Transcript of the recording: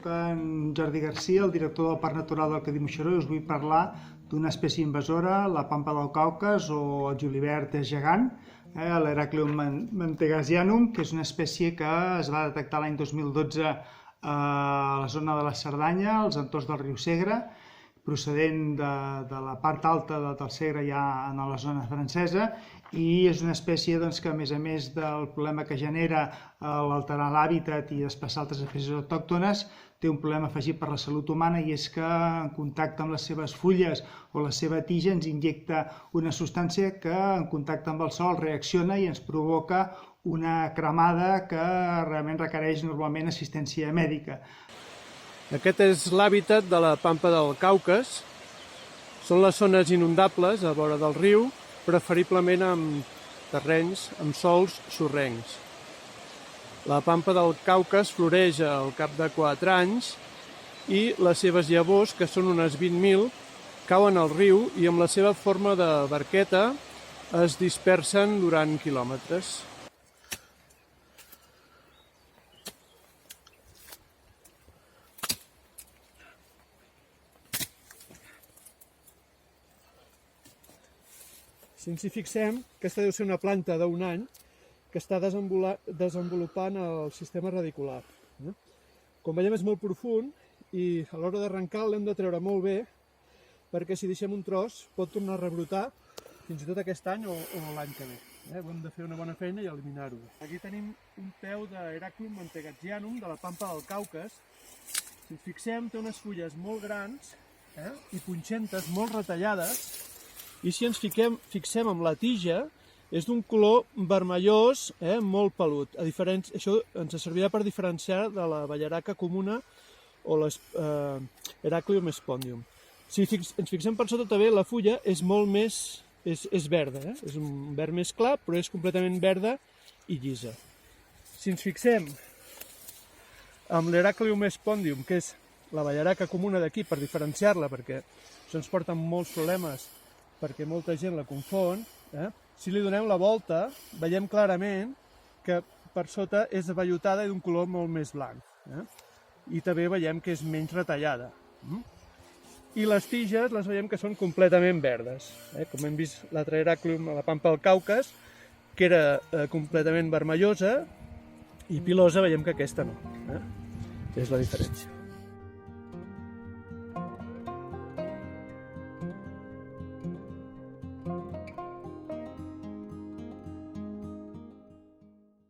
Soc en Jordi Garcia, el director del Parc Natural del Cadí Moixeró, i us vull parlar d'una espècie invasora, la pampa del Caucas o el julivert gegant, l'Heracleum mantegasianum, que és una espècie que es va detectar l'any 2012 a la zona de la Cerdanya, als entorns del riu Segre, procedent de la part alta del Segre ja en la zona francesa, i és una espècie que, a més del problema que genera l'alterar l'hàbitat i desplaçar altres espècies autòctones, té un problema afegit per la salut humana, i és que en contacte amb les seves fulles o la seva tija ens injecta una substància que en contacte amb el sol reacciona i ens provoca una cremada que realment requereix normalment assistència mèdica. Aquest és l'hàbitat de la pampa del Caucas. Són les zones inundables a vora del riu, preferiblement amb terrenys, amb sòls sorrencs. La pampa del Caucas floreix al cap de 4 anys i les seves llavors, que són unes 20.000, cauen al riu i amb la seva forma de barqueta es dispersen durant quilòmetres. Si ens hi fixem, aquesta deu ser una planta d'1 any que està desenvolupant el sistema radicular. Com veiem, és molt profund i a l'hora d'arrencar l'hem de treure molt bé, perquè si deixem un tros pot tornar a rebrotar fins i tot aquest any o l'any que ve. Hem de fer una bona feina i eliminar-ho. Aquí tenim un peu d'Heracleum mantegasianum de la pampa del Caucas. Si ens fixem, té unes fulles molt grans i punxentes, molt retallades, i si ens fixem amb la tija, és d'un color vermellós, molt pelut. Això ens servirà per diferenciar de la vallaraca comuna o l'Heracleum spondium. Si ens fixem per sota també, la fulla és molt més verda, és un verd més clar, però és completament verda i llisa. Si ens fixem amb l'Heracleum spondium, que és la vallaraca comuna d'aquí, per diferenciar-la, perquè això ens porta molts problemes, perquè molta gent la confon, si li donem la volta, veiem clarament que per sota és vellutada i d'un color molt més blanc. I també veiem que és menys retallada. I les tiges les veiem que són completament verdes. Com hem vist l'altre Heracleum a la pampa del Caucas, que era completament vermellosa, i pilosa veiem que aquesta no. És la diferència.